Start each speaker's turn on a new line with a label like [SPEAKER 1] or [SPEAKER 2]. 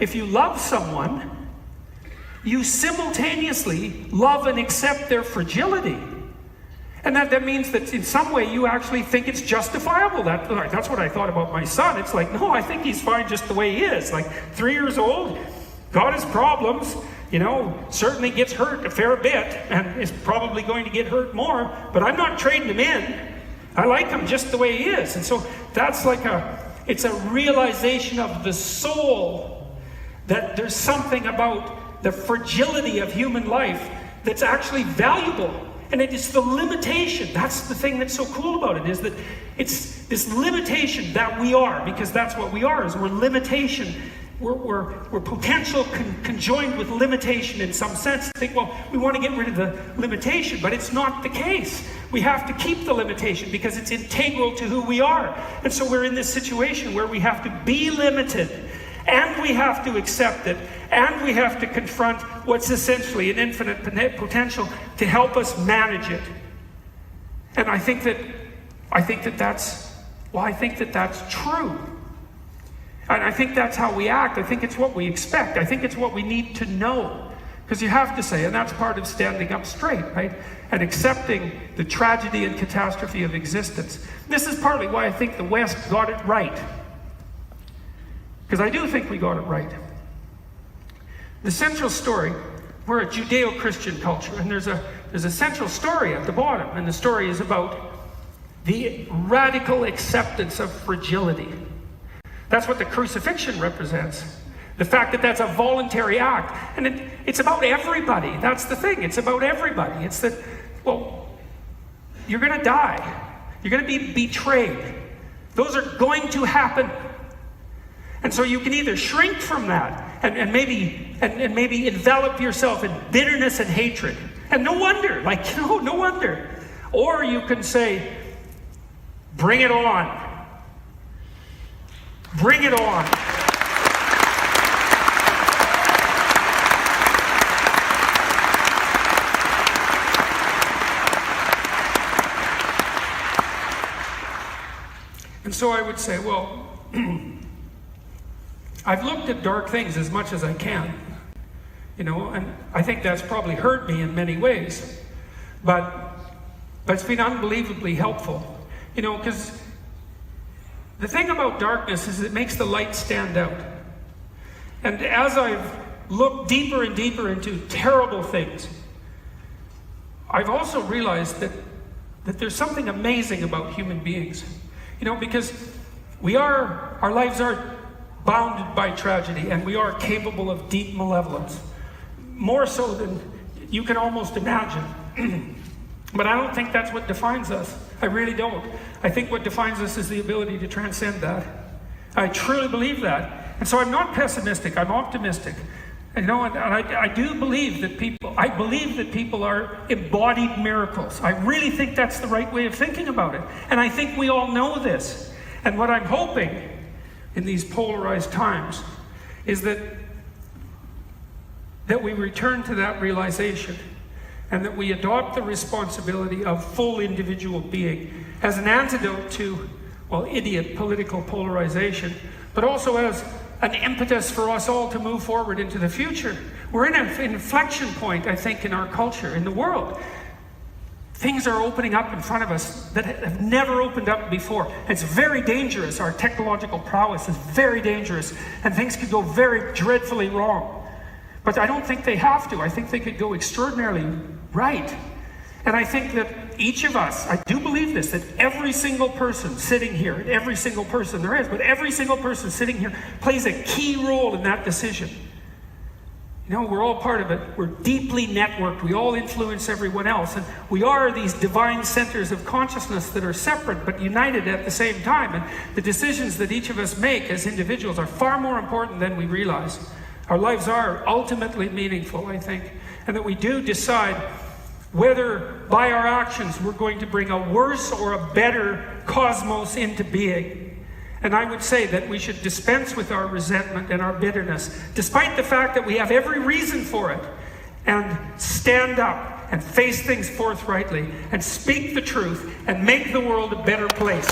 [SPEAKER 1] if you love someone, you simultaneously love and accept their fragility. And that means that in some way you actually think it's justifiable. That's what I thought about my son. It's like, no, I think he's fine just the way he is. Like 3 years old, got his problems, certainly gets hurt a fair bit and is probably going to get hurt more, but I'm not trading him in. I like him just the way he is. And so that's it's a realization of the soul that there's something about the fragility of human life that's actually valuable. And it is the limitation. That's the thing that's so cool about it, is that it's this limitation that we are, because that's what we are, is we're limitation. We're potential conjoined with limitation in some sense. Think, well, we want to get rid of the limitation, but it's not the case. We have to keep the limitation because it's integral to who we are. And so we're in this situation where we have to be limited, and we have to accept it, and we have to confront what's essentially an infinite potential to help us manage it. And I think that's true. And I think that's how we act. I think it's what we expect. I think it's what we need to know. Because you have to say, and that's part of standing up straight, right? And accepting the tragedy and catastrophe of existence. This is partly why I think the West got it right. Because I do think we got it right. The central story, we're a Judeo-Christian culture, and there's a central story at the bottom, and the story is about the radical acceptance of fragility. That's what the crucifixion represents. The fact that that's a voluntary act. And it's about everybody. That's the thing. It's about everybody. It's that, well, you're going to die. You're going to be betrayed. Those are going to happen. And so you can either shrink from that and maybe envelop yourself in bitterness and hatred. And no wonder, no wonder. Or you can say, bring it on. Bring it on. And so I would say, well, I've looked at dark things as much as I can, and I think that's probably hurt me in many ways, but it's been unbelievably helpful, because the thing about darkness is it makes the light stand out. And as I've looked deeper and deeper into terrible things, I've also realized that there's something amazing about human beings. Because our lives are bounded by tragedy, and we are capable of deep malevolence. More so than you can almost imagine. But I don't think that's what defines us. I really don't. I think what defines us is the ability to transcend that. I truly believe that. And so I'm not pessimistic, I'm optimistic. And I do believe that people are embodied miracles. I really think that's the right way of thinking about it. And I think we all know this. And what I'm hoping in these polarized times is that we return to that realization, and that we adopt the responsibility of full individual being as an antidote to, idiot political polarization, but also as an impetus for us all to move forward into the future. We're in an inflection point, I think, in our culture, in the world. Things are opening up in front of us that have never opened up before. It's very dangerous. Our technological prowess is very dangerous, and things could go very dreadfully wrong. But I don't think they have to. I think they could go extraordinarily right. And I think that each of us, I do believe this, that every single person sitting here, and every single person there is, but every single person sitting here plays a key role in that decision. We're all part of it. We're deeply networked. We all influence everyone else. And we are these divine centers of consciousness that are separate but united at the same time. And the decisions that each of us make as individuals are far more important than we realize. Our lives are ultimately meaningful, I think. And that we do decide whether by our actions we're going to bring a worse or a better cosmos into being. And I would say that we should dispense with our resentment and our bitterness, despite the fact that we have every reason for it, and stand up and face things forthrightly and speak the truth and make the world a better place.